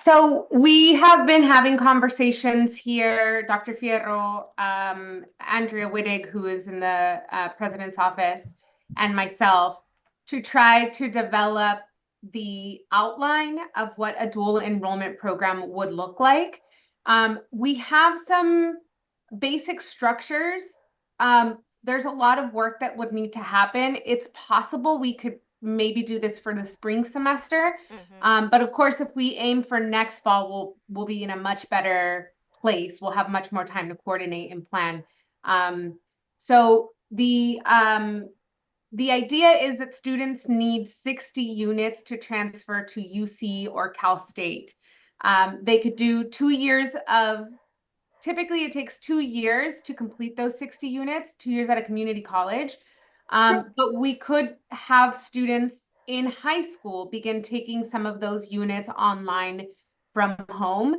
So we have been having conversations here, Dr. Fierro, Andrea Wittig, who is in the president's office, and myself, to try to develop the outline of what a dual enrollment program would look like. We have some basic structures. There's a lot of work that would need to happen. It's possible we could maybe do this for the spring semester. Mm-hmm. But of course, if we aim for next fall, we'll be in a much better place. We'll have much more time to coordinate and plan. So the idea is that students need 60 units to transfer to UC or Cal State. They could do 2 years of Typically it takes 2 years to complete those 60 units, 2 years at a community college. But we could have students in high school begin taking some of those units online from home.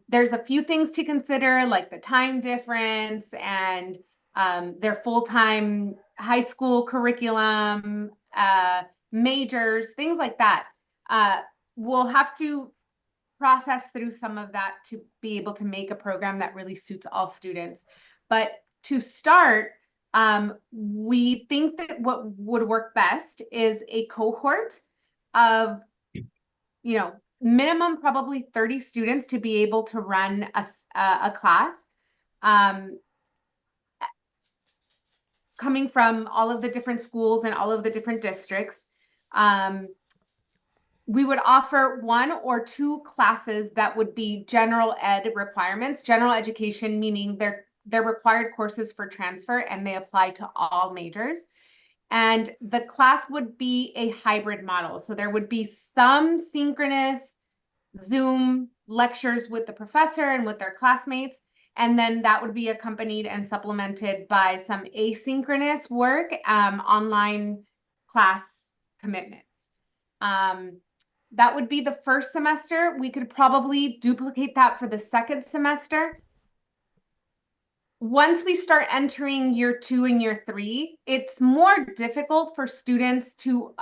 There's a few things to consider, like the time difference and their full-time high school curriculum, majors, things like that. We'll have to process through some of that to be able to make a program that really suits all students. But to start, we think that what would work best is a cohort of, minimum probably 30 students to be able to run a class, um, coming from all of the different schools and all of the different districts. Um, we would offer one or two classes that would be general ed requirements, general education, meaning they're required courses for transfer and they apply to all majors. And the class would be a hybrid model. So there would be some synchronous Zoom lectures with the professor and with their classmates. And then that would be accompanied and supplemented by some asynchronous work, online class commitments. Um, that would be the first semester. We could probably duplicate that for the second semester. Once we start entering year 2 and year 3, it's more difficult for students to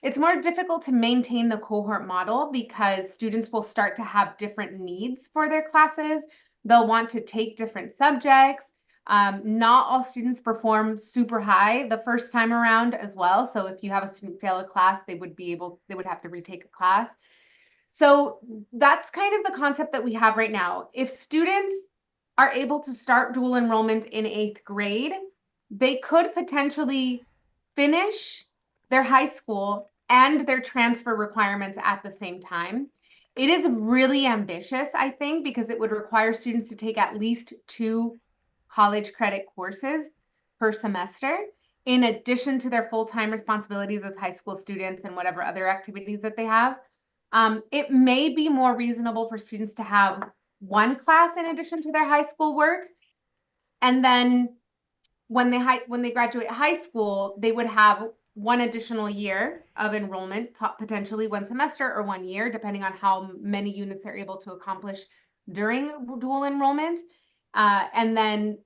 it's more difficult to maintain the cohort model because students will start to have different needs for their classes. They'll want to take different subjects. Not all students perform super high the first time around as well. So if you have a student fail a class, they would have to retake a class. So that's kind of the concept that we have right now. If students are able to start dual enrollment in 8th grade, they could potentially finish their high school and their transfer requirements at the same time. It is really ambitious, I think, because it would require students to take at least 2 college credit courses per semester, in addition to their full-time responsibilities as high school students and whatever other activities that they have. It may be more reasonable for students to have one class in addition to their high school work. And then when they graduate high school, they would have one additional year of enrollment, potentially one semester or 1 year, depending on how many units they're able to accomplish during dual enrollment. And then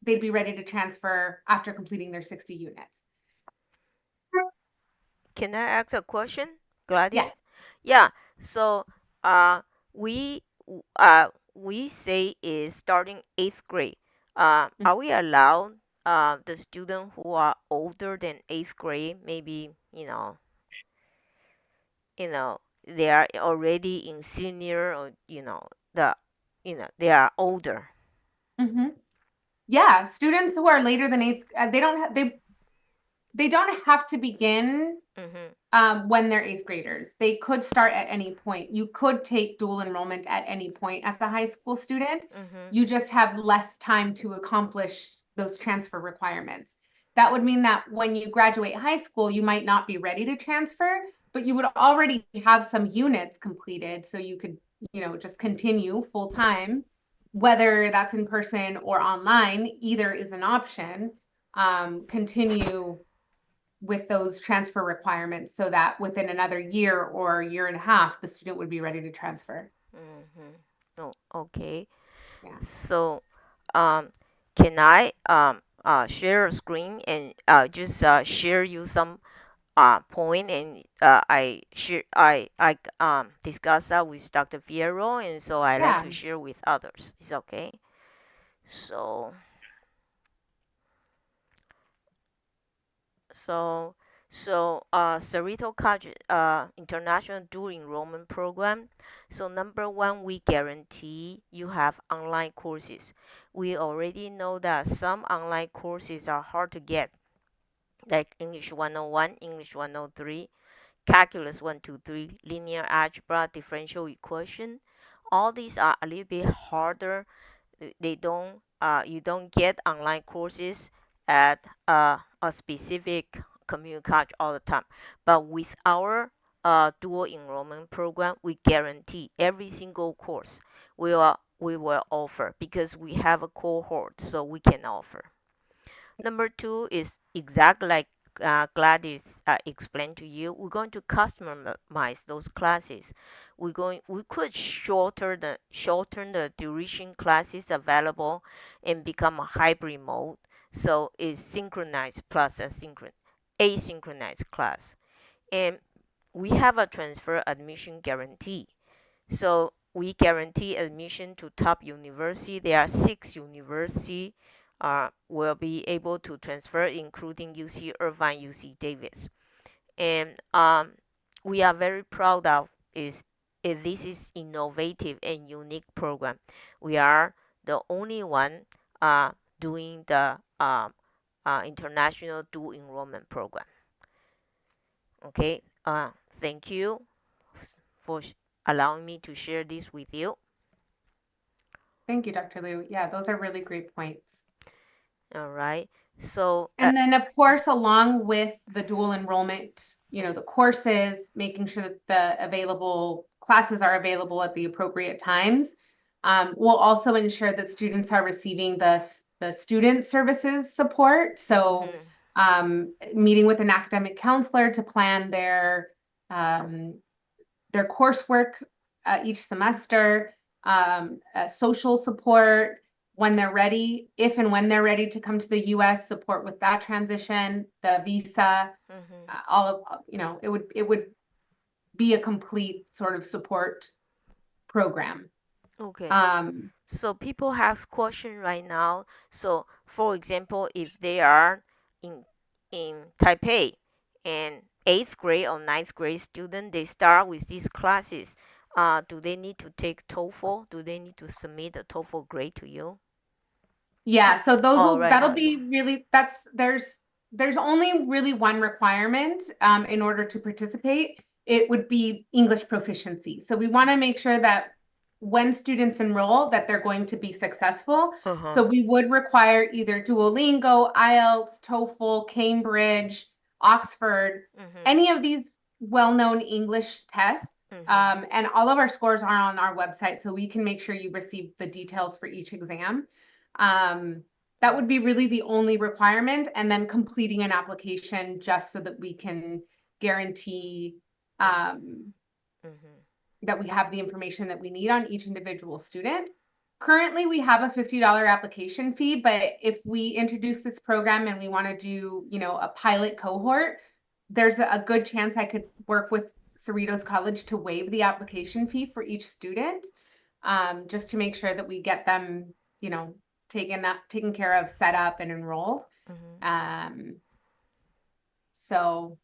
they'd be ready to transfer after completing their 60 units. Can I ask a question, Gladys? Yes. Yeah. So, uh, we we say is starting eighth grade. Are we allowed the student who are older than eighth grade? Maybe they are already in senior, or they are older. Mm-hmm. Yeah, students who are later than eighth, they don't have to begin Mhm. when they're 8th graders. They could start at any point. You could take dual enrollment at any point as a high school student. Mhm. You just have less time to accomplish those transfer requirements. That would mean that when you graduate high school, you might not be ready to transfer, but you would already have some units completed, so you could, just continue full time, whether that's in person or online, either is an option. Continue with those transfer requirements so that within another year or year and a half, the student would be ready to transfer. Mhm. Oh, okay. Yeah. So, um, can I share a screen and just share you some point, and I discussed that with Dr. Fierro, and so I like Yeah. to share with others. It's okay. So so Cerritos College International Dual Enrollment Program. So number one, we guarantee you have online courses. We already know that some online courses are hard to get, like English 101, English 103, Calculus 123, linear algebra, differential equation. All these are a little bit harder. They don't You don't get online courses at a specific community college all the time. But with our dual enrollment program, we guarantee every single course we will offer, because we have a cohort, so we can offer. Number two is exactly like Gladys explained to you. We're going to customize those classes. We could shorten the duration classes available and become a hybrid mode. So it's synchronized plus asynchronized class. And we have a transfer admission guarantee. So we guarantee admission to top university. There are 6 university will be able to transfer, including UC Irvine, UC Davis. And we are very proud of this is innovative and unique program. We are the only one doing the international dual enrollment program. Okay, thank you for allowing me to share this with you. Thank you, Dr. Liu. Yeah, those are really great points. All right. So, And then, of course, along with the dual enrollment, the courses, making sure that the available classes are available at the appropriate times, we'll also ensure that students are receiving the student services support. So, mhm, meeting with an academic counselor to plan their coursework each semester, social support when they're ready, if and when they're ready to come to the US, support with that transition, the visa, mhm. all of, it would be a complete sort of support program. Okay. Um, So people have question right now. So, for example, if they are in Taipei and eighth grade or ninth grade student, they start with these classes. Do they need to take TOEFL? Do they need to submit a TOEFL grade to you? Yeah, so Oh, right that'll now, yeah. be really there's only really one requirement in order to participate. It would be English proficiency. So we want to make sure that when students enroll that they're going to be successful. Uh huh. So we would require either Duolingo, IELTS, TOEFL, Cambridge, Oxford, Mhm. any of these well-known English tests. Mhm. And all of our scores are on our website, so we can make sure you receive the details for each exam. Um, that would be really the only requirement, and then completing an application just so that we can guarantee um, Mhm. that we have the information that we need on each individual student. Currently, we have a $50 application fee, but if we introduce this program and we want to do, a pilot cohort, there's a good chance I could work with Cerritos College to waive the application fee for each student, just to make sure that we get them, taken care of, set up, and enrolled. Mhm. Um, so,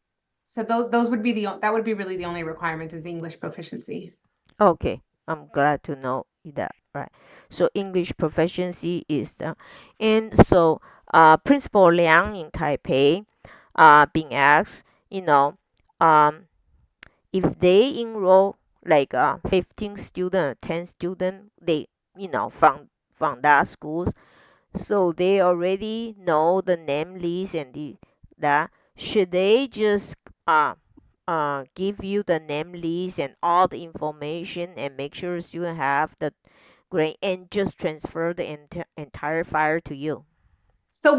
those would be that would be really the only requirement is the English proficiency. Okay, I'm glad to know that. Right. So English proficiency is and so Principal Liang in Taipei, being asked, um, if they enroll like 15 student, 10 student, they from that schools, so they already know the name list and that. Should they just give you the name list and all the information and make sure student have the grade and just transfer the entire file to you? So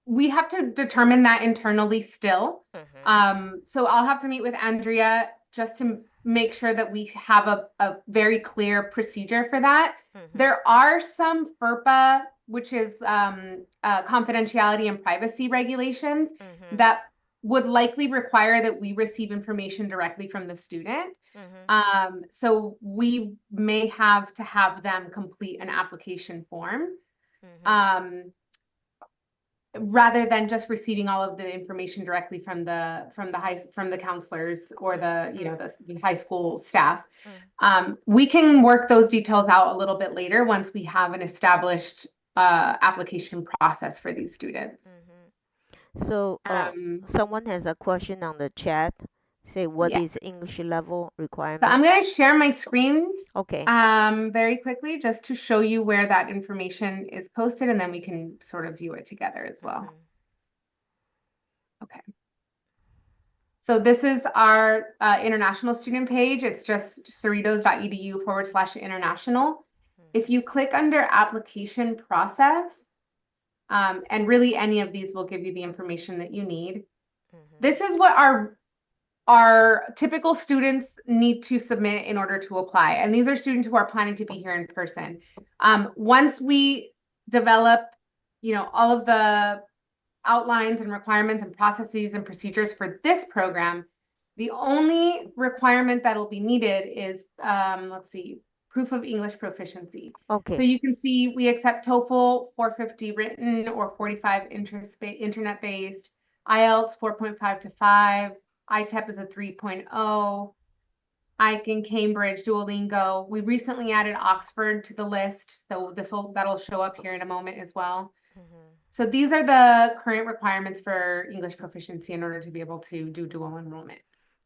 we have to determine that internally still. Mhm. So I'll have to meet with Andrea just to make sure that we have a very clear procedure for that. Mhm. There are some FERPA which is confidentiality and privacy regulations Mhm. that would likely require that we receive information directly from the student. Mhm. So we may have to have them complete an application form. Mhm. Um, rather than just receiving all of the information directly from the counselors or Mm. the high school staff. Mm. We can work those details out a little bit later once we have an established application process for these students. Mhm. So, Um, someone has a question on the chat. Say, what yeah. is English level So I'm requirement? going to share my screen Okay. very quickly just to show you where that information is posted, and then we can sort of view it together as well. Mhm. Okay. So this is our international student page. It's just cerritos.edu/international. If Mhm. you click under application process, and really any of these will give you the information that you need. Mhm. This is what our typical students need to submit in order to apply. And these are students who are planning to be here in person. Once we develop, all of the outlines and requirements and processes and procedures for this program, the only requirement that'll be needed is, let's see, proof of English proficiency. So Okay. you can see we accept TOEFL 450 written or 45 internet-based, IELTS 4.5 to 5, ITEP is a 3.0, ICANN, Cambridge, Duolingo. We recently added Oxford to the list, so that'll show up here in a moment as well. Mhm. So these are the current requirements for English proficiency in order to be able to do dual enrollment.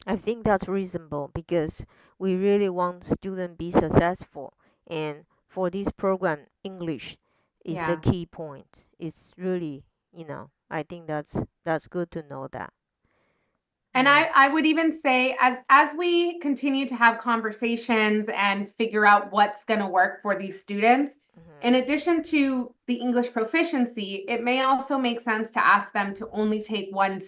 I think that's reasonable because we really want students be successful, and for this program, English is the Yeah. key point. It's really, I think that's good to know that. And Mm. I would even say as we continue to have conversations and figure out what's going to work for these students, in Mhm. addition to the English proficiency, it may also make sense to ask them to only take one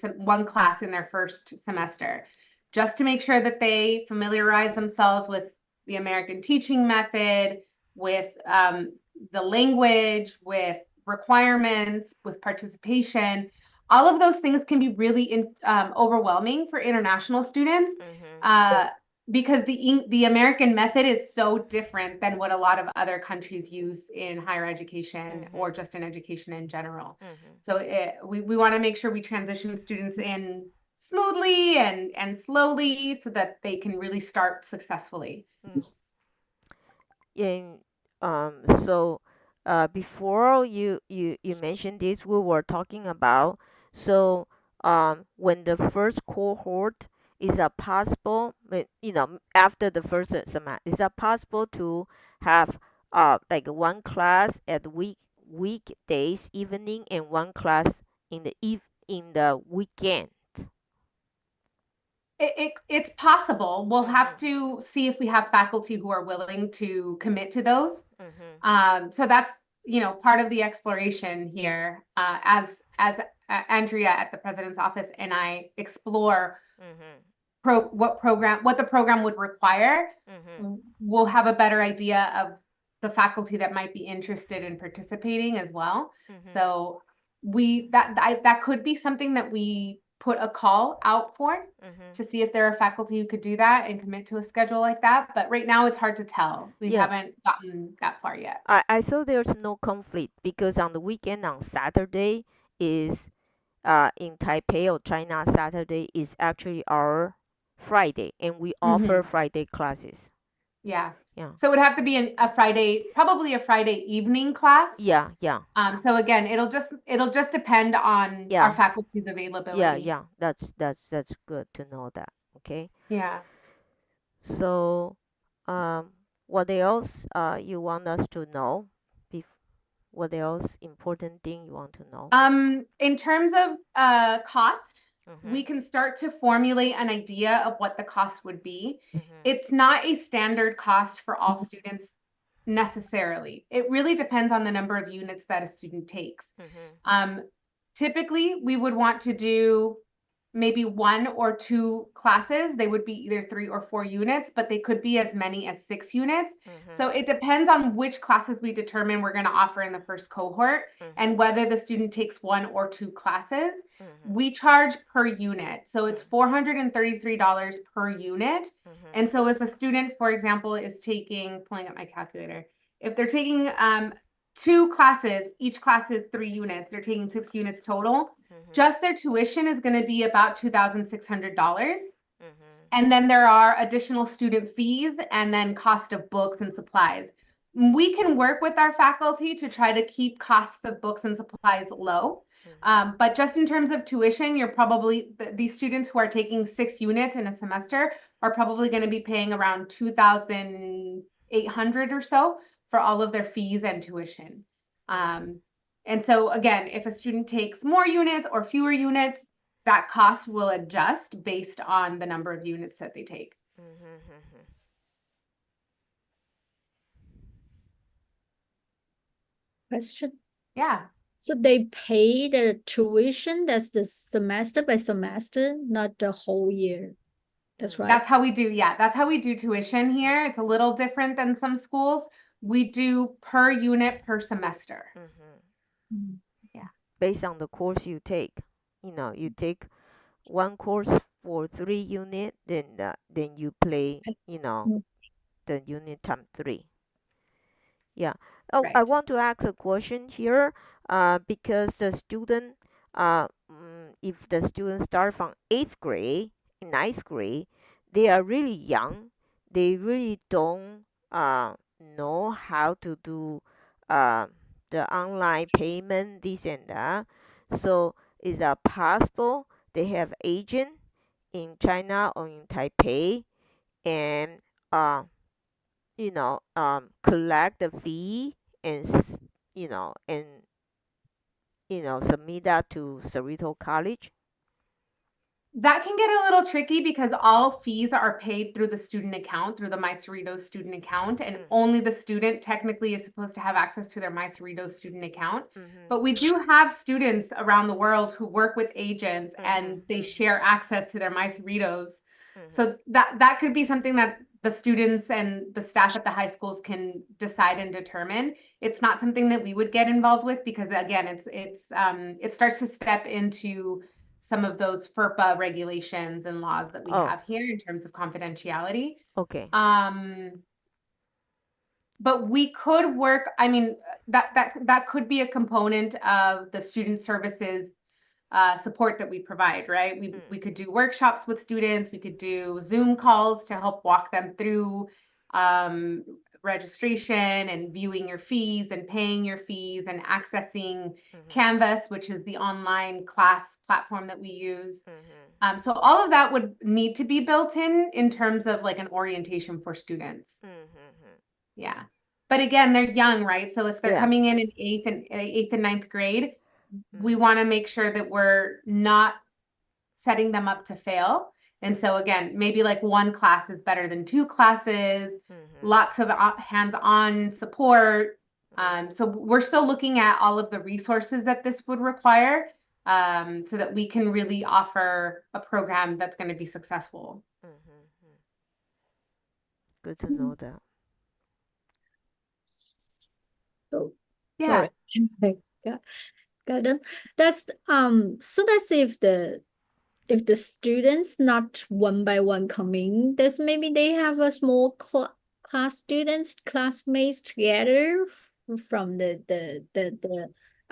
class in their first semester, just to make sure that they familiarize themselves with the American teaching method, with the language, with requirements, with participation. All of those things can be really overwhelming for international students, Mhm. uh, because the American method is so different than what a lot of other countries use in higher education or Mhm. just in education in general. Mhm. So we want to make sure we transition students in smoothly and slowly so that they can really start successfully. Mm. And so before you mentioned this, we were talking about, so when the first cohort, is that possible, after the first semester, is that possible to have like one class at weekdays evening and one class in the weekend? It's possible. We'll have Mhm. to see if we have faculty who are willing to commit to those. Mhm. So that's, part of the exploration here, as Andrea at the president's office and I explore Mhm. what the program would require. Mhm. We'll have a better idea of the faculty that might be interested in participating as well. Mhm. So that could be something that we put a call out for, Mhm. to see if there are faculty who could do that and commit to a schedule like that. But right now it's hard to tell. We Yeah. haven't gotten that far yet. I thought there's no conflict because on the weekend, on Saturday, is in Taipei or China, Saturday is actually our Friday, and we offer Hmm. Friday classes. Yeah. Yeah. So it would have to be a Friday, probably a Friday evening class. Yeah. Yeah. So again, it'll just depend on our Yeah. faculty's Yeah. availability. Yeah. That's good to know that. Okay. Yeah. So, what else you want us to know? Bef- what else important thing you want to know? In terms of cost, we Mhm. can start to formulate an idea of what the cost would be. Mhm. It's not a standard cost for all students necessarily. It really depends on the number of units that a student takes. Mhm. Um, typically, we would want to do maybe 1 or 2 classes. They would be either 3 or 4 units, but they could be as many as 6 units. So Mhm. it depends on which classes we determine we're going to offer in the first cohort and Mhm. whether the student takes 1 or 2 classes. Mhm. We charge per unit. So it's Mhm. $433 per unit. Mhm. And so if a student, for example, is taking, pulling up my calculator, if they're taking 2 classes, each class is 3 units, they're taking 6 units total. Mhm. Just their tuition is going to be about $2,600. Mhm. And then there are additional student fees and then cost of books and supplies. We can work with our faculty to try to keep costs of books and supplies low. Mhm. But just in terms of tuition, you're probably, these students who are taking 6 units in a semester are probably going to be paying around 2,800 or so for all of their fees and tuition. Mhm. Um, and so again, if a student takes more units or fewer units, that cost will adjust based on the number of units that they take. Mhm. Mhm. Question. Yeah. So they pay the tuition, that's the semester by semester, not the whole year. That's right. That's how we do. Yeah, that's how we do tuition here. It's a little different than some schools. We do per unit per semester. Mhm. Mm. Yeah. Based on the course you take, you take one course for 3 unit, then you play, Mm. the unit time three. Yeah. Oh, I Right. want to ask a question here, because if the students start from eighth grade, ninth grade, they are really young. They really don't know how to do uh, the online payment, this and that. So, is that possible? They have agent in China or in Taipei, and uh, collect the fee and and submit that to Cerritos College. That can get a little tricky because all fees are paid through the student account, through the My Cerritos student account, and Mm. only the student technically is supposed to have access to their My Cerritos student account. Mhm. But we do have students around the world who work with agents Mhm. and they share access to their My Cerritos. Mhm. So that could be something that the students and the staff at the high schools can decide and determine. It's not something that we would get involved with because again, it starts to step into some of those FERPA regulations and laws that we Oh, have here in terms of confidentiality. okay. Um, but we could work, I mean, that could be a component of the student services support that we provide, right? We Mm. could do workshops with students, we could do Zoom calls to help walk them through um, registration and viewing your fees and paying your fees and accessing Mhm. Canvas, which is the online class platform that we use. Mhm. So all of that would need to be built in terms of like an orientation for students. Mhm. Yeah. But again, they're young, right? So if they're Yeah. coming in eighth and ninth grade, we Mhm. want to make sure that we're not setting them up to fail. And Mhm. so again, maybe like 1 class is better than 2 classes, Mhm. lots of hands-on support. Mhm. So we're still looking at all of the resources that this would require, so that we can really offer a program that's going to be successful. Mhm. Good to Mm. know that. So Yeah. sorry. Got, got it. That's so that's if the students not one by one coming, that's maybe they have a small class students, classmates together from the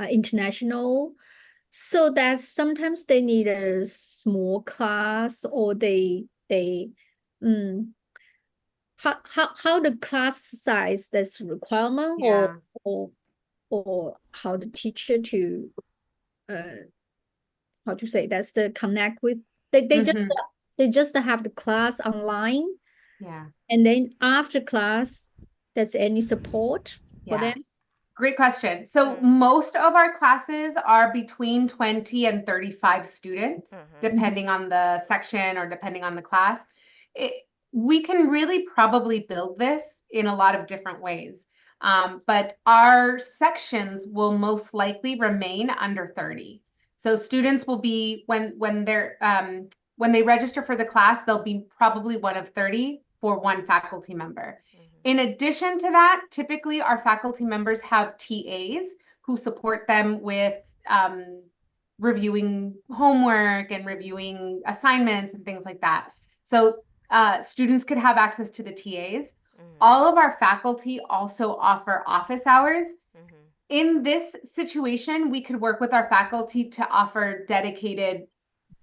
international. So that sometimes they need a small class or they um how the class size that's requirement Yeah. or or how the teacher to uh how to say that's the connect with Hmm. they just have the class online Yeah. and then after class there's any support for them. Yeah. Great question. So Mm. most of our classes are between 20 and 35 students, Mhm. Mhm. depending on the section or depending on the class. It, we can really probably build this in a lot of different ways. But our sections will most likely remain under 30. So students will be when they register for the class, they'll be probably one of 30 for one faculty member. In addition to that, typically our faculty members have TAs who support them with reviewing homework and reviewing assignments and things like that. So students could have access to the TAs. All of our faculty also offer office hours. In this situation, we could work with our faculty to offer dedicated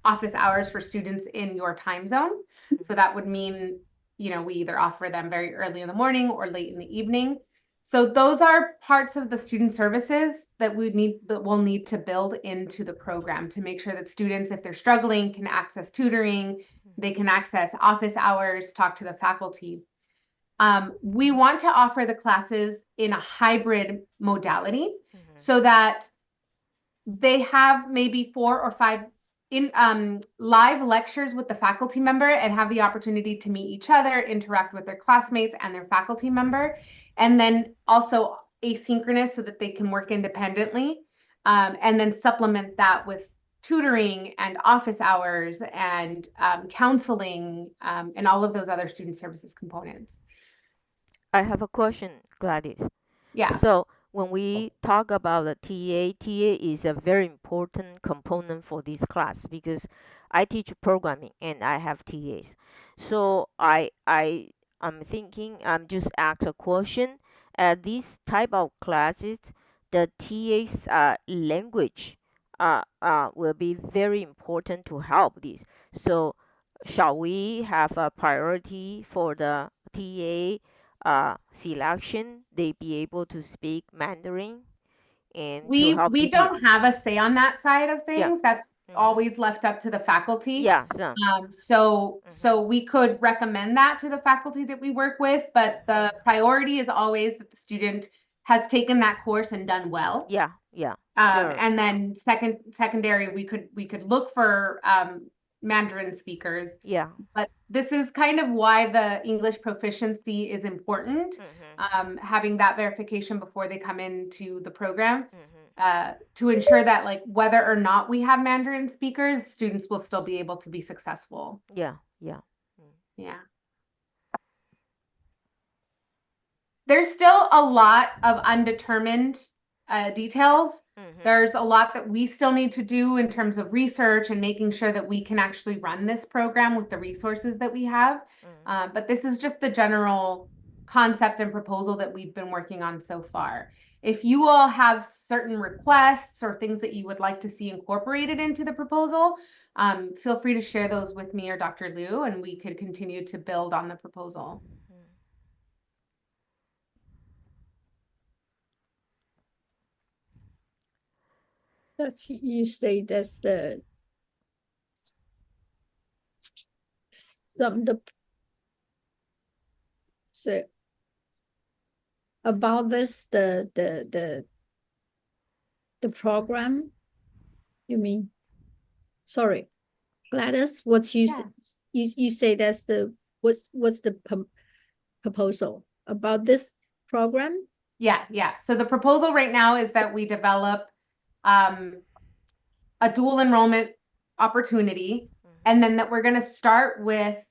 office hours for students in your time zone. So that would mean, we either offer them very early in the morning or late in the evening. So those are parts of the student services that we'll need to build into the program to make sure that students, if they're struggling, can access tutoring, they can access office hours, talk to the faculty. We want to offer the classes in a hybrid modality so that they have maybe 4 or 5 in live lectures with the faculty member and have the opportunity to meet each other, interact with their classmates and their faculty member, and then also asynchronous so that they can work independently, and then supplement that with tutoring and office hours and counseling and all of those other student services components. I have a question, Gladys. Yeah. So when we talk about the TA is a very important component for this class because I teach programming and I have TAs. So I'm thinking I'm just ask a question. At this type of classes, the TA's language will be very important to help this. So shall we have a priority for the TA selection, they be able to speak Mandarin and to help We give you. don't have a say on that side of Yeah. things. That's always left up to the faculty. Yeah. So. So we could recommend that to the faculty that we work with, but the priority is always that the student has taken that course and done well. Yeah. Yeah. Sure. And then secondary, we could look for Mandarin speakers. Yeah. But this is kind of why the English proficiency is important, having that verification before they come into the program, to ensure that like whether or not we have Mandarin speakers, students will still be able to be successful. Yeah. Yeah. Yeah. There's still a lot of undetermined details. There's a lot that we still need to do in terms of research and making sure that we can actually run this program with the resources that we have. But this is just the general concept and proposal that we've been working on so far. If you all have certain requests or things that you would like to see incorporated into the proposal, feel free to share those with me or Dr. Liu, and we could continue to build on the proposal. You say that's so about this the program, you mean? Sorry, Gladys, what you say that's what's the proposal about this program? Yeah. So the proposal right now is that we develop a dual enrollment opportunity, and then that we're going to start with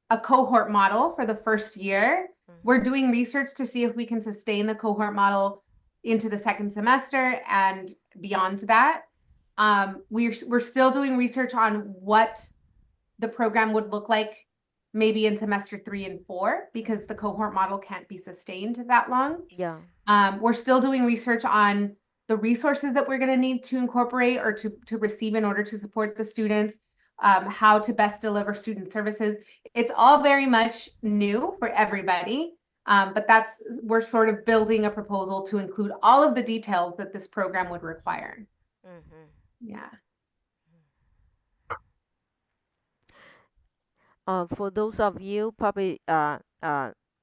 a cohort model for the first year. We're doing research to see if we can sustain the cohort model into the second semester and beyond that. We're still doing research on what the program would look like maybe in semester 3 and 4 because the cohort model can't be sustained that long. Yeah. We're still doing research on the resources that we're going to need to incorporate or to receive in order to support the students, how to best deliver student services. It's all very much new for everybody, but we're sort of building a proposal to include all of the details that this program would require. Yeah. For those of you probably I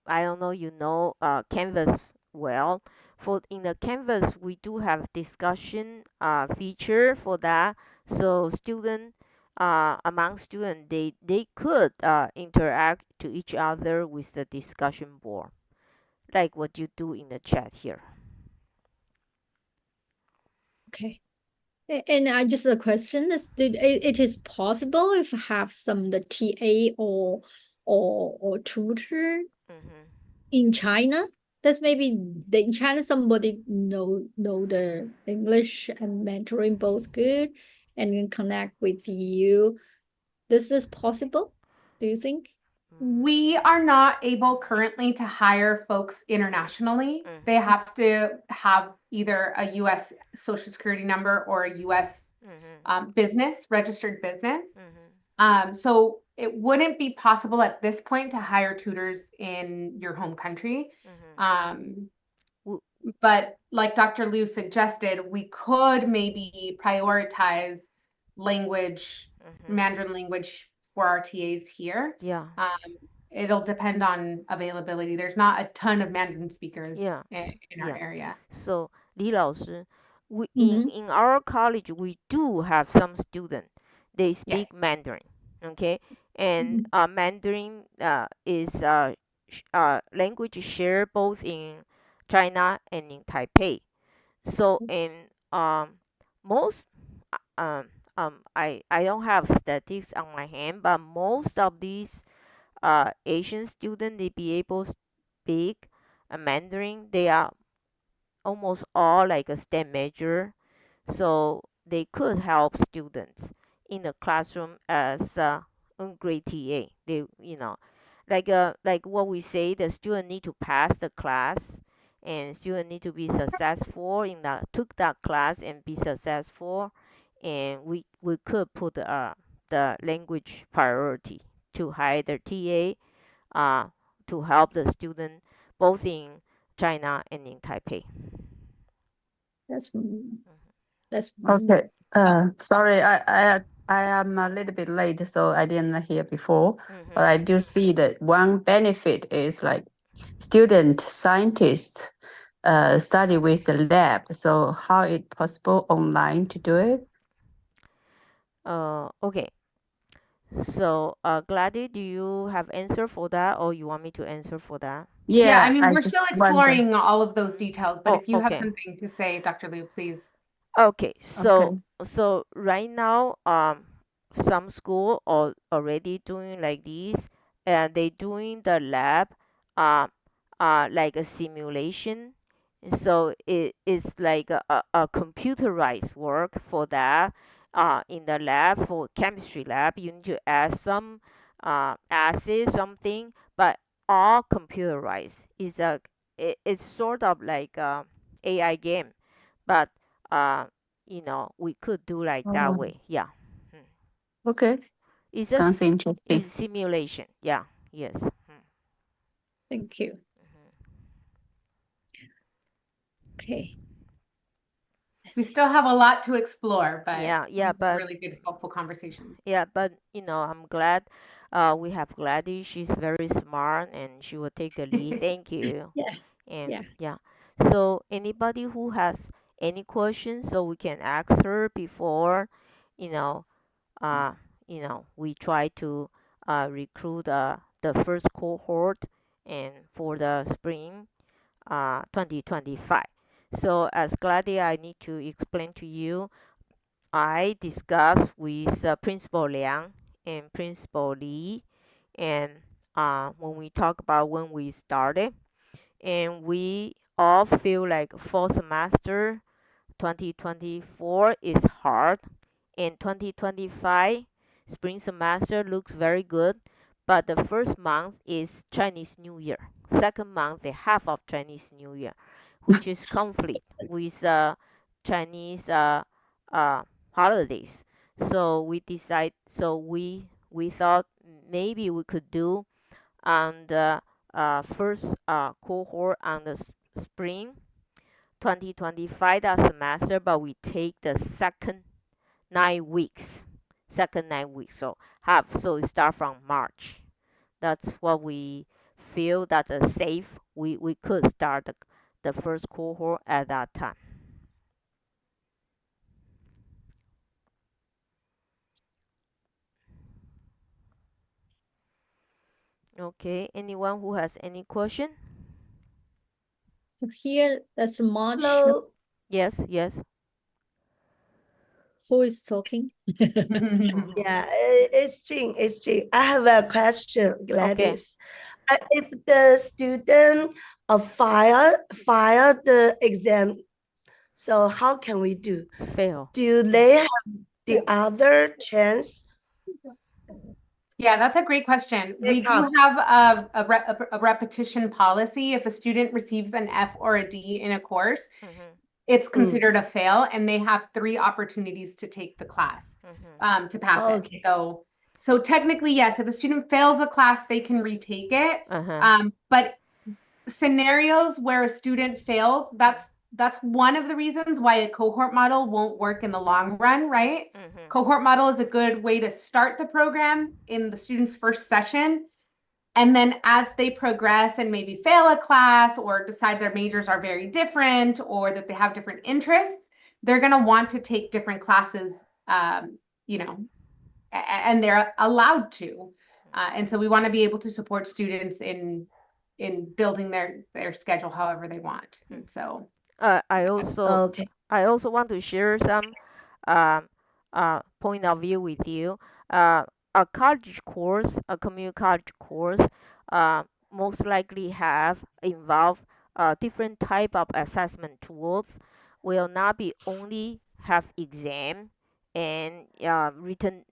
don't know Canvas well. For in the Canvas we do have discussion feature for that. So student among students they could interact to each other with the discussion board, like what you do in the chat here. Okay. And I just a question is, it is possible if have some the TA or tutor Mm-hmm. in China? That's maybe in China somebody know the English and Mandarin both good and can connect with you. This is possible, do you think? We are not able currently to hire folks internationally. They Mm-hmm. have to have either a US Social Security number or a US Mm-hmm. business, registered business. Mm-hmm. So it wouldn't be possible at this point to hire tutors in your home country. Mm-hmm. Um, but like Dr. Liu suggested, we could maybe prioritize language, Mm-hmm. Mandarin language for our TAs here. Yeah. It'll depend on availability. There's not a ton of Mandarin speakers Yeah. in our Yeah. area. So, Li 老师, we Mm-hmm. in our college we do have some students. They Yes. speak Mandarin, okay, and Mm-hmm. Mandarin is language shared both in China and in Taipei. So in most I don't have statistics on my hand, but most of these Asian students they be able to speak Mandarin. They are almost all like a STEM major, so they could help students in the classroom as grade TA. They, like what we say, the student need to pass the class, and student need to be successful in that took that class and be successful, and we could put the language priority to hire the TA to help the student both in China and in Taipei. That's that's Okay. Sorry, I am a little bit late, so I didn't hear before. But I Mm-hmm. do see that one benefit is like student scientists study with the lab. So how it possible online to do it? Okay. So, Gladys, do you have answer for that, or you want me to answer for that? Yeah, I Yeah, mean, I we're still just wonder. exploring all of those details, but Oh, if you have okay. something to say, Dr. Liu, please. Okay. So, Okay. right now, some school are already doing like this, and they doing the lab, uh, like a simulation. So it is like a computerized work for that. In the lab for chemistry lab, you need to add some acid something, but all computerized. It's sort of like a AI game, but uh, we could do like that Oh, way. Yeah. Mm. okay. It's Sounds just interesting. it's simulation. Yeah. Yes. Mm. thank you. Mhm. Okay. We Let's see. still have a lot to explore, but Yeah. Yeah. these are But really good, helpful conversations. yeah. But I'm glad. We have Gladys. She's very smart, and she will take the lead. Thank you. Yeah, And yeah. yeah. So anybody who has any questions, so we can ask her before, you know, uh, we try to recruit the first cohort and for the spring 2025. So as Gladia, I need to explain to you, I discussed with Principal Liang and Principal Li, and when we talk about when we started, and we all feel like fall semester 2024 is hard, and 2025 spring semester looks very good, but the first month is Chinese New Year. Second month, the half of Chinese New Year, which is conflict with Chinese uh, holidays. So we thought maybe we could do on the first cohort on the spring 2025 that semester, but we take the 9 weeks. Second 9 weeks. So it start from March. That's what we feel that's a safe. We could start the first cohort at that time. Okay. Anyone who has any question? So here, that's March. Hello. Yes. Yes. Who is talking? Yeah, it's Jing. It's Jing. I have a question, Okay. Gladys. If the student file the exam, so how can we do? Fail. Do they have the other chance Yeah, that's a great question. We make do up? have a repetition policy. If a student receives an F or a D in a course, Mm-hmm. it's Mm. considered a fail, and they have 3 opportunities to take the class, Mm-hmm. to pass it. Okay. So technically, yes, if a student fails the class, they can retake it. Uh-huh. But scenarios where a student fails, that's one of the reasons why a cohort model won't work in the long run, right? Mm-hmm. Cohort model is a good way to start the program in the student's first session. And then as they progress and maybe fail a class or decide their majors are very different or that they have different interests, they're going to want to take different classes, you know, and they're allowed to. And so we want to be able to support students in building their schedule however they want. And so, I yeah. also Okay. want to share some um, point of view with you. A college course, a community college course, uh, most likely have involve different type of assessment tools. Will not be only have exam and written,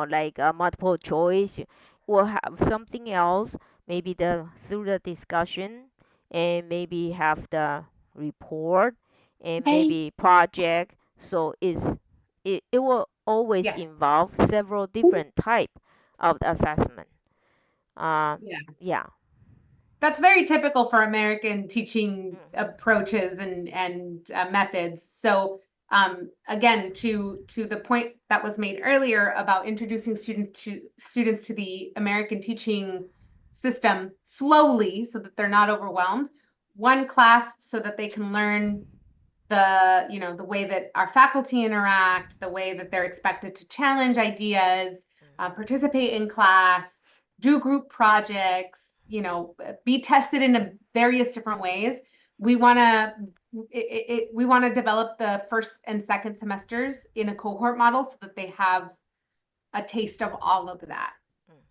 like multiple choice. Will have something else. Maybe through the discussion, and maybe have the report, and Hey. maybe project. So it will always Yeah. involve several different type of assessment. uh Yeah. yeah. That's very typical for American teaching Mhm. approaches and methods. So again, to the point that was made earlier about introducing students to the American teaching system slowly so that they're not overwhelmed. One class so that they can learn the way that our faculty interact, the way that they're expected to challenge ideas, participate in class, do group projects, be tested in various different ways. We want to we want to develop the first and second semesters in a cohort model so that they have a taste of all of that. Mm.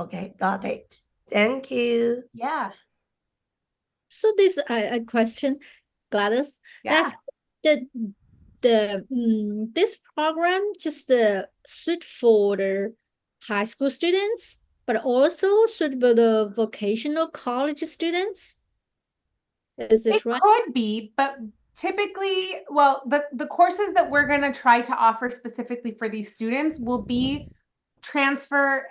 Okay, got it. Thank you. Yeah, So this a question, Gladys. yeah. That's the this program just suit for the high school students, but also suitable the vocational college students. Is It this right? could be, but typically, well, the courses that we're going to try to offer specifically for these students will be transfer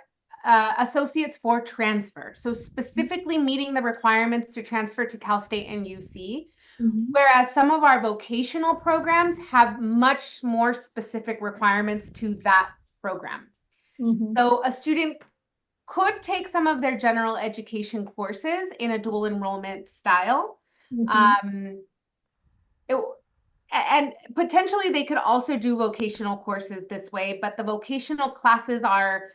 associates for transfer. So specifically meeting the requirements to transfer to Cal State and UC, Mhm. whereas some of our vocational programs have much more specific requirements to that program. Mhm. So a student could take some of their general education courses in a dual enrollment style. Mhm. Um, it, and potentially they could also do vocational courses this way, but the vocational classes are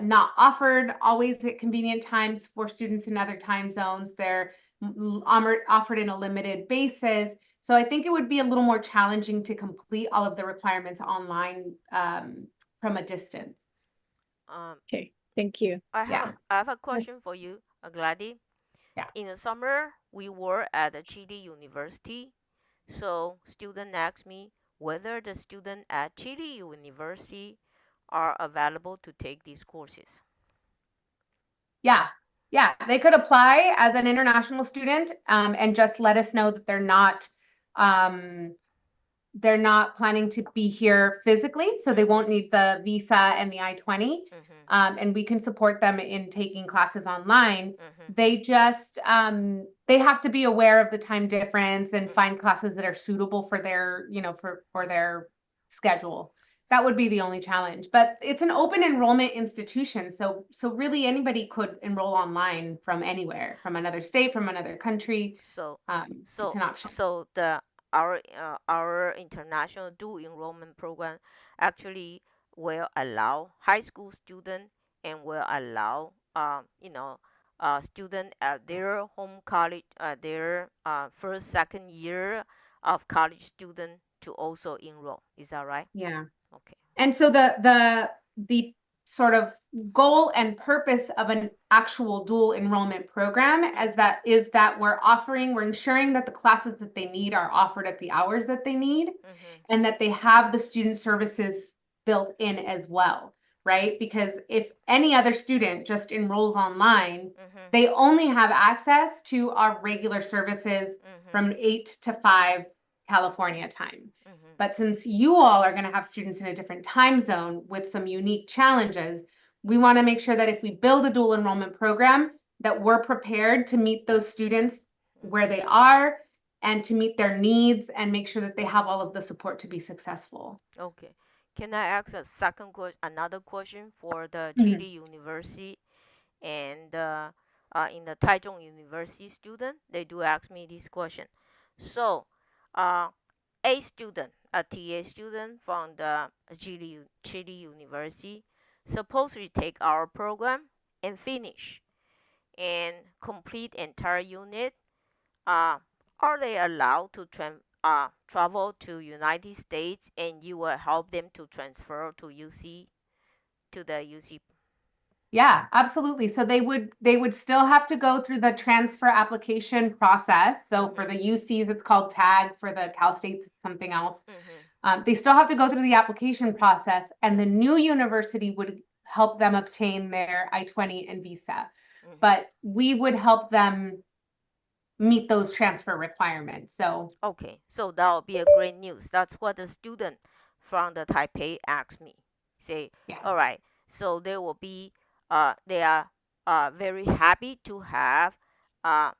not offered always at convenient times for students in other time zones. They're offered in a limited basis. So I think it would be a little more challenging to complete all of the requirements online from a distance. um Okay, thank you. Yeah, I have a question for you, Gladys. yeah. In the summer, we were at the Chile University. So student asked me whether the student at Chile University are available to take these courses. Yeah, yeah, they could apply as an international student and just let us know that um, they're not planning to be here physically, so they won't need the visa and the I-20. Mm-hmm. And we can support them in taking classes online. Mm-hmm. They just they have to be aware of the time difference and find classes that are suitable for their, for their schedule. That would be the only challenge. But it's an open enrollment institution, so really anybody could enroll online from anywhere, from another state, from another country. So, It's so, an option. so our international dual enrollment program actually will allow high school student, and will allow student at their home college, their first second year of college student to also enroll. Is that right? Yeah. Okay. And so the sort of goal and purpose of an actual dual enrollment program is that we're ensuring that the classes that they need are offered at the hours that they need, Mm-hmm. and that they have the student services built in as well, right? Because if any other student just enrolls online, Mm-hmm. they only have access to our regular services Mm-hmm. from 8 to 5 California time. Mm-hmm. But since you all are going to have students in a different time zone with some unique challenges, we want to make sure that if we build a dual enrollment program, that we're prepared to meet those students where they are and to meet their needs and make sure that they have all of the support to be successful. Okay. Can I ask a second question, another question for the Mhm. Chile University and in the Taichung University student? They do ask me this question. So, uh, a student, a TA student from the Chile University, supposedly take our program and finish and complete entire unit. Uh, are they allowed to travel to United States and you will help them to transfer to UC to the UC? Yeah, absolutely. So they would still have to go through the transfer application process. So for Mm-hmm. the UCs, it's called TAG. For the Cal States, it's something else. Mm-hmm. They still have to go through the application process, and the Mm-hmm. new university would help them obtain their I-20 and visa. Mm-hmm. But we would help them meet those transfer requirements. So Okay, so that will be a great news. That's what the student from the Taipei asked me. Say, yes. all right, so they will be, they are very happy to have uh,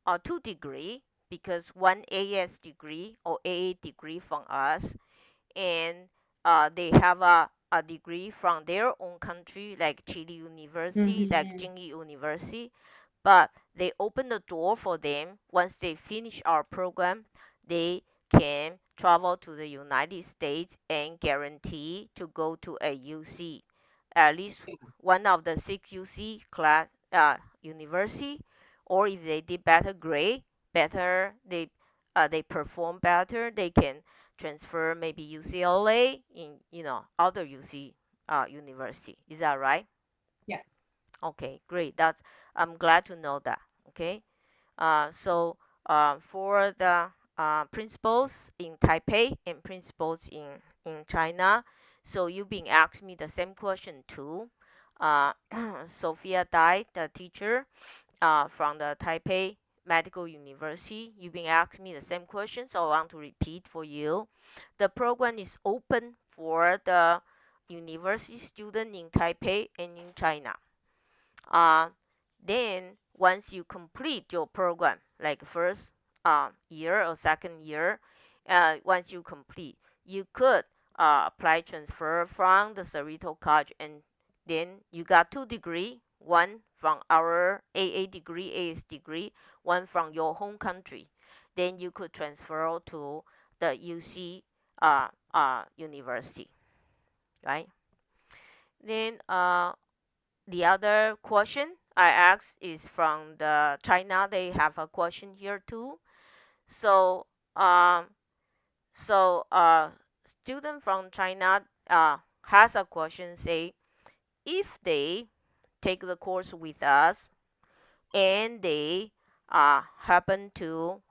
a 2 degree because one AS degree or AA degree from us, and they have a degree from their own country, like Chile University, like Mhm. Jingyi University, but they open the door for them. Once they finish our program, they can travel to the United States and guarantee to go to a UC, at least one of the 6 UC class university, or if they did better grade, better they perform better, they can transfer maybe UCLA in other UC university. Is that right? Yes. Okay, great. I'm glad to know that. Okay. So for the principals in Taipei and principals in China, so you've been asking me the same question too. Uh, Sophia Dai, the teacher from the Taipei Medical University, you've been asking me the same question, so I want to repeat for you. The program is open for the university student in Taipei and in China. uh, then once you complete your program, like first year or second year, once you complete, you could apply transfer from the Cerritos College, and then you got 2 degree, one from our AA degree, AS degree, one from your home country. Then you could transfer to the UC university, right? Then the other question I asked is from the China. They have a question here too. So, um, so student from China has a question. Say, if they take the course with us and they happen to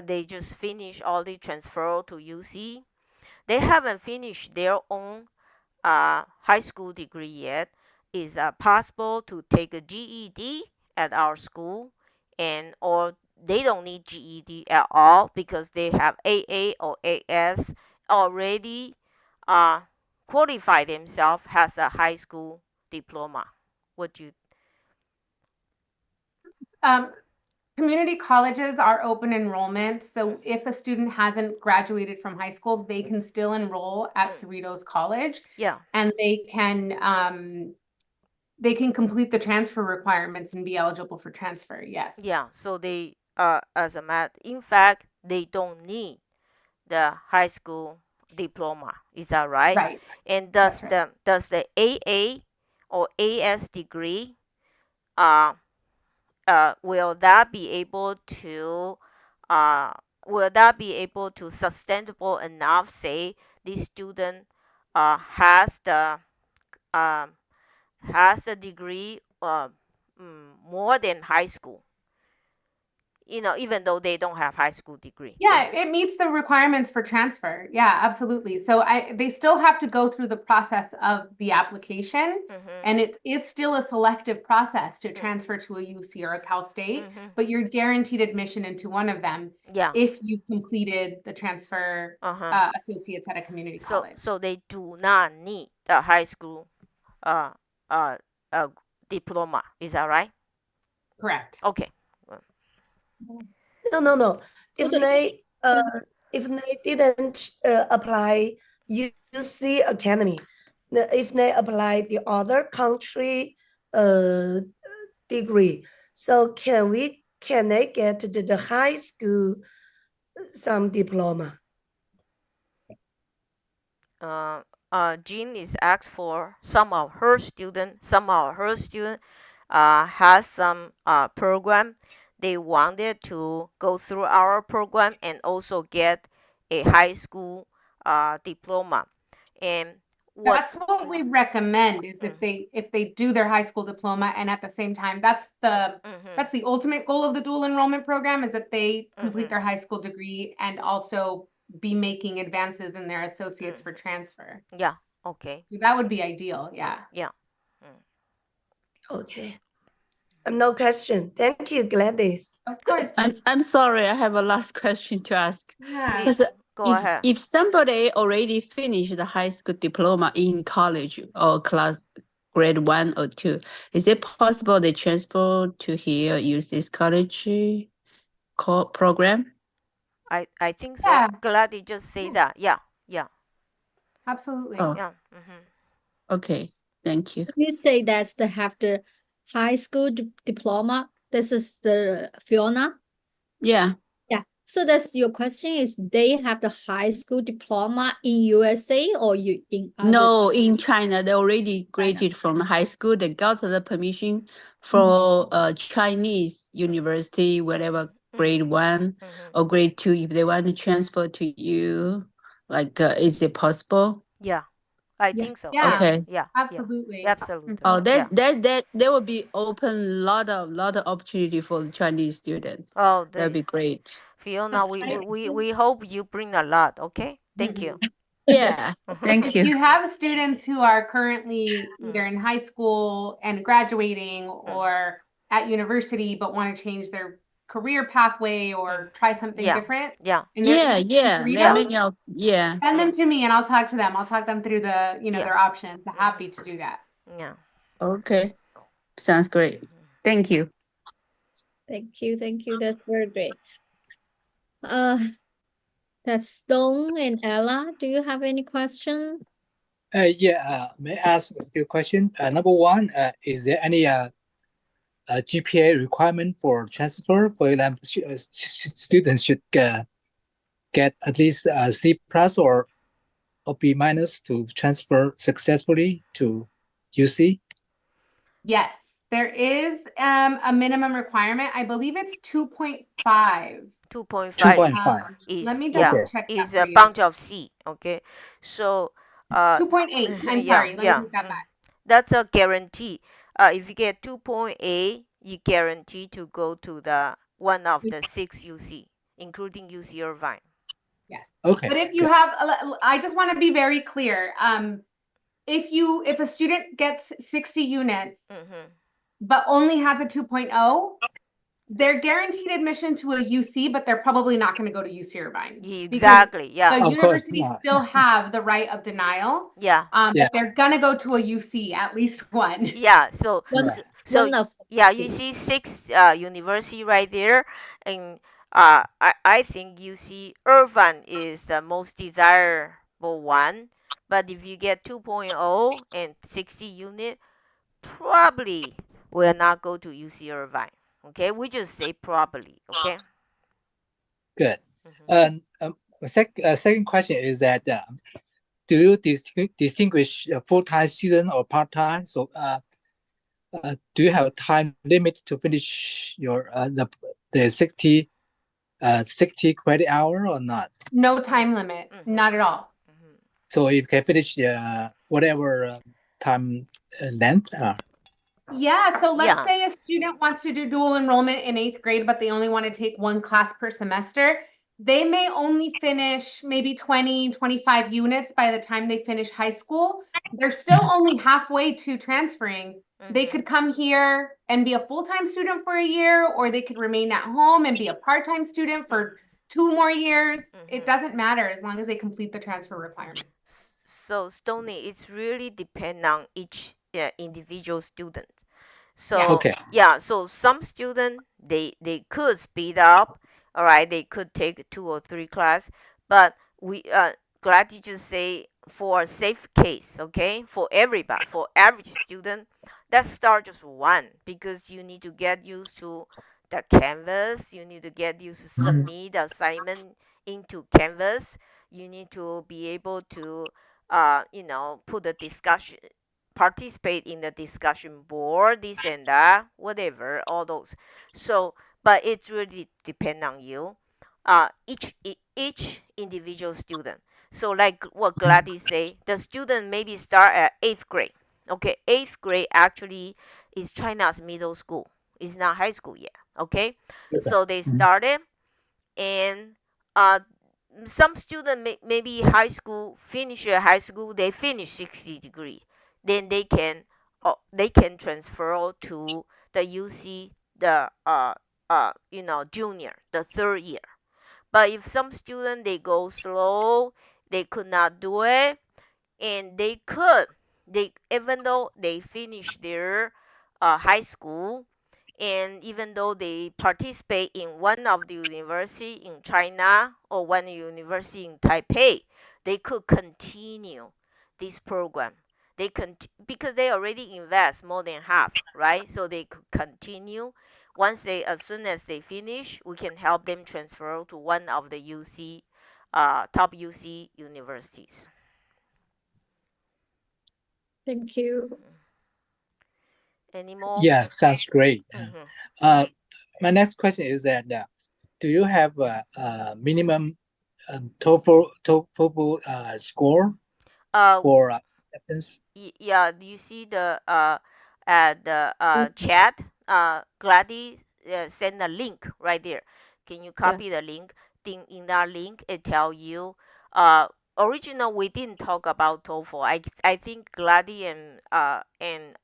they just finish all the transfer to UC, they haven't finished their own high school degree yet. Is possible to take a GED at our school, and or they don't need GED at all because they have AA or AS already uh, qualify themselves as a high school diploma. What you? Um, Community colleges are open enrollment. Mm, So if a student hasn't graduated from high school, they can still enroll at mm, Cerritos College, yeah, and they can complete the transfer requirements and be eligible for transfer. Yes. yeah. So they as a math, in fact, they don't need the high school diploma. Is that right? Right. And That's right. does the AA or AS degree will that be able to uh, will that be able to sustainable enough? Say this student has the um, has a degree more than high school. Even though they don't have high school degree. Yeah, it meets the requirements for transfer. Yeah, absolutely. So they still have to go through the process of the application, and it's still a selective process to transfer to a UC or a Cal State, but you're guaranteed admission into one of them Yeah. if you completed the transfer associates at a community college. So they do not need a high school uh, uh, diploma. Is that right? Correct. Okay. No. If So they didn't apply UC Academy, if they apply the other country degree, so can they get the high school some diploma? Jean is asked for some of her students. Some of her students has some program. They wanted to go through our program and also get a high school diploma. And That's what we recommend is if they do their high school diploma and at the same time that's the ultimate goal of the dual enrollment program is that they complete their high school degree and also be making advances in their associates for transfer. Yeah. Okay. So that would be ideal. Yeah. Yeah. Okay. No question. Thank you, Gladys. Of course. I'm sorry, I have a last question to ask. Yeah. Please go ahead. If somebody already finished the high school diploma in college or class grade 1 or 2, is it possible they transfer to here use this college program? I think so. Yeah. Glad you just say that. Yeah. Yeah. Absolutely. Oh. Yeah. Okay, thank you. you say that's they have the high school diploma. This is the Fiona. Yeah. Yeah. So that's your question is they have the high school diploma in USA or you in other? No, in China, they already graduated from the high school. They got the permission for Chinese university, whatever grade 1 or grade 2. If they want to transfer to you, like, is it possible? Yeah. I think so. Yeah. Okay. Yeah. Absolutely. Absolutely. Oh, Yeah. that will be open lot of opportunity for the Chinese students. Oh, That'd be great. Fiona, we hope you bring a lot. Okay. Thank you. Yeah, thank If you. you have students who are currently either in high school and graduating or at university but want to change their career pathway or try something different, Yeah. and they're Yeah, interested in there are Cerritos, many of send them to me and I'll talk to them. I'll talk them through the, their options. I'm happy to do that. Yeah. Okay, sounds great. Thank you. Thank you. That's very great. That's Stone and Ella. Do you have any question? May I ask a few questions? Number one, is there any GPA requirement for transfer? For example, students should get at least a C plus or B minus to transfer successfully to UC? Yes, there is a minimum requirement. I believe it's 2.5. 2.5 2.5. is Let me double check that is for a you. bunch of C. Okay. So 2.8. I'm sorry. Let me take that back. That's a guarantee. If you get 2.8, you guarantee to go to the one of the 6 UC, including UC Irvine. Yes. Okay. But if you have, I just want to be very clear. If a student gets 60 units, but only has a 2.0, they're guaranteed admission to a UC, but they're probably not going to go to UC Irvine. Exactly. Yeah. The Of course universities not. still have the right of denial. Yeah. But they're going to go to a UC, at least one. Yeah. So One of you see 6 university right there, and I think UC Irvine is the most desirable one. But if you get 2.0 and 60 unit, probably will not go to UC Irvine. Okay, we just say probably. Okay. Good. Second question is that do you distinguish full-time student or part-time? So do you have a time limit to finish your the 60 60 credit hour or not? No time limit, not at all. So you can finish whatever time length. Yeah, so let's Yeah. say a student wants to do dual enrollment in 8th grade, but they only want to take one class per semester. They may only finish maybe 20, 25 units by the time they finish high school. They're still only halfway to transferring. They could come here and be a full-time student for a year, or they could remain at home and be a part-time student for 2 more years. It doesn't matter as long as they complete the transfer requirement. So Stony, it's really depend on each individual student. Yeah. So Okay. yeah, so some student they could speed up, all right, they could take 2 or 3 class, but we glad to just say for a safe case, okay, for everybody, for average student, let's start just one because you need to get used to the canvas, you need to get used to submit the assignment into canvas, you need to be able to put the discussion, participate in the discussion board, this and that, whatever, all those. So, but it's really depend on you, each individual student. So, like what Gladys say, the student maybe start at 8th grade. Okay, 8th grade actually is China's middle school. It's not high school yet. Okay, so they started, and uh, some student maybe high school finish high school, they finish 60 degree, then they can transfer to the UC, the junior, the 3rd year. But if some student they go slow, they could not do it, and they even though they finish their high school, and even though they participate in one of the university in China or one university in Taipei, they could continue this program. Because they already invest more than half, right? So they could continue. Once they, as soon as they finish, we can help them transfer to one of the top UC universities. Thank you. Any more? Yeah, sounds great. Mm-hmm. My next question is that do you have a minimum TOEFL score Uh, for acceptance? yeah, do you see the at the chat? Gladys send a link right there. Can you Yeah. copy the link? In that link, it tell you. Uh, Original we didn't talk about TOEFL. I think Gladys and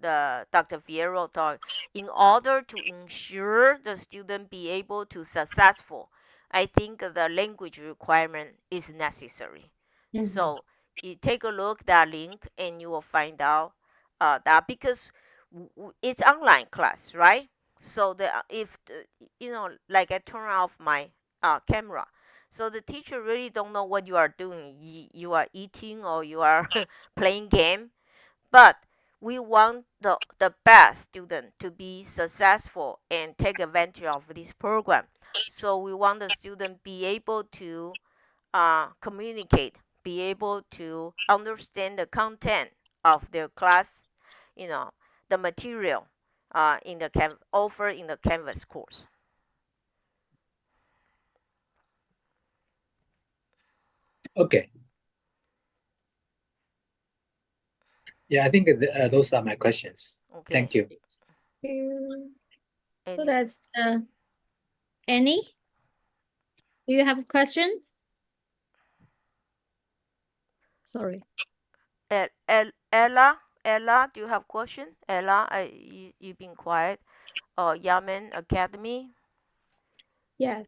the Dr. Fierro talk. In order to ensure the student be able to successful, I think the language requirement is necessary. So you take a look that link and you will find out that because it's online class, right? So if like I turn off my camera, so the teacher really don't know what you are doing. You are eating or you are playing game, but we want the best student to be successful and take advantage of this program. So we want the student be able to communicate, be able to understand the content of their class, you know, the material in the offer in the Canvas course. Okay. Yeah, I think those are my questions. Okay. Thank you. So that's Annie. Do you have a question? Sorry. Ella, do you have question? Ella, you've been quiet. Yamen Academy. Yeah,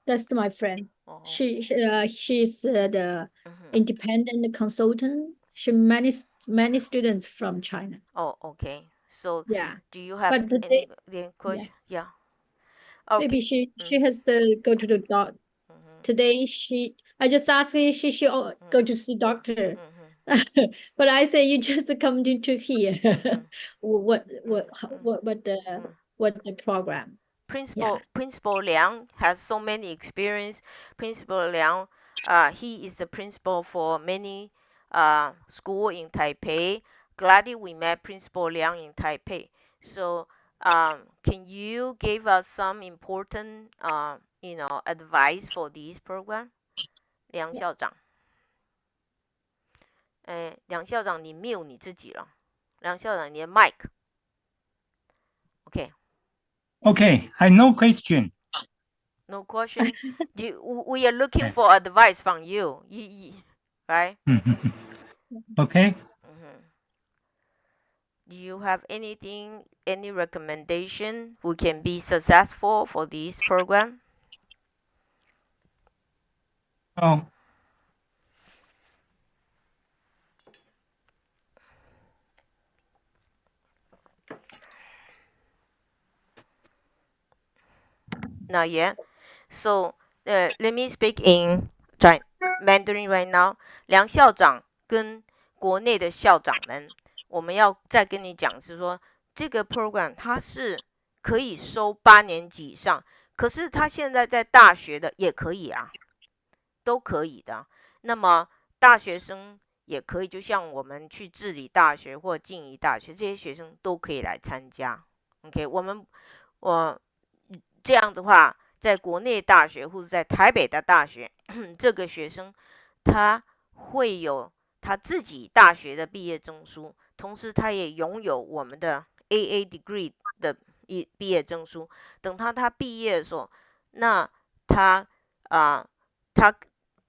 that's my friend. Oh. She's the Mm-hmm. independent consultant. She many students from China. Oh, okay. So, Yeah, do you have but any yeah, question? Yeah. Okay. maybe she has to go to the doc. Mm-hmm. Today I just asked her she go to see doctor. Mm-hmm. But I say you just come to here. Mm-hmm. What the program? Yeah. Principal Liang has so many experience. Principal Liang, he is the principal for many school in Taipei. Gladly we met Principal Liang in Taipei. So can you give us some important advice for this program? 梁校长，梁校长，你 mute 你自己了。梁校长，你的 mic。OK， Okay, I no question. no question. We are looking for advice from you. Right? Okay. Do you have any recommendation who can be successful for this program? Oh, ？Not yet. So, let me speak in Mandarin right now. 梁校长跟国内的校长们，我们要再跟你讲，是说这个 program 它是可以收8年级以上，可是他现在在大学的也可以啊，都可以的。那么大学生也可以，就像我们去治理大学或静宜大学，这些学生都可以来参加。OK，我这样的话，在国内大学或者在台北的大学，这个学生他会有他自己大学的毕业证书，同时他也拥有我们的 AA degree 的毕业证书。等他毕业的时候，那他啊、他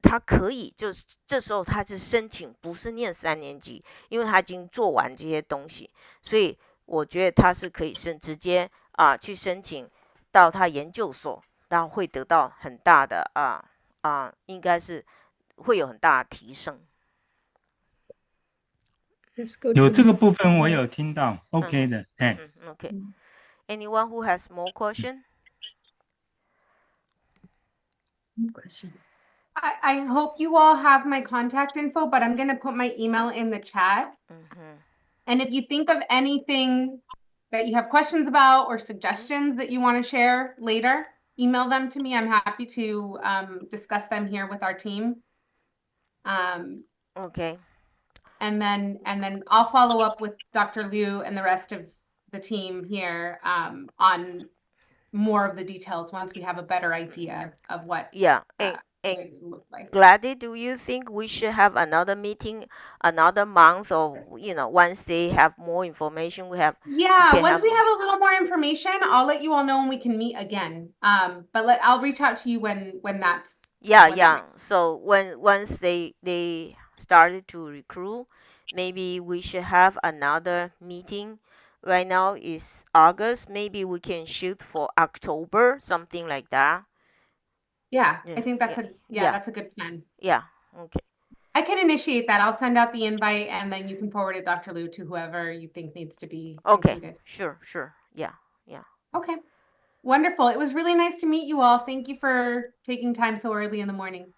他可以就是这时候他是申请不是念3年级，因为他已经做完这些东西，所以我觉得他是可以直接去申请到他研究所，然后会得到很大的应该是会有很大的提升。有这个部分我有听到 ，OK 的，OK. Anyone who has more question? Question. I hope you all have my contact info, but I'm going to put my email in the chat. And if you think of anything that you have questions about or suggestions that you want to share later, email them to me. I'm happy to discuss them here with our team. Okay. And then I'll follow up with Dr. Liu and the rest of the team here on more of the details once we have a better idea of what it looks like. Gladys, do you think we should have another meeting another month, or once they have more information, we have we have a little more information, I'll let you all know when we can meet again. But I'll reach out to you when that's So once they started to recruit, maybe we should have another meeting. Right now is August. Maybe we can shoot for October, something like that. Yeah, I think that's that's a good plan. Yeah. Okay. I can initiate that. I'll send out the invite and then you can forward it, Dr. Liu, to whoever you think needs to be included. Sure. Yeah. Okay. Wonderful. It was really nice to meet you all. Thank you for taking time so early in the morning.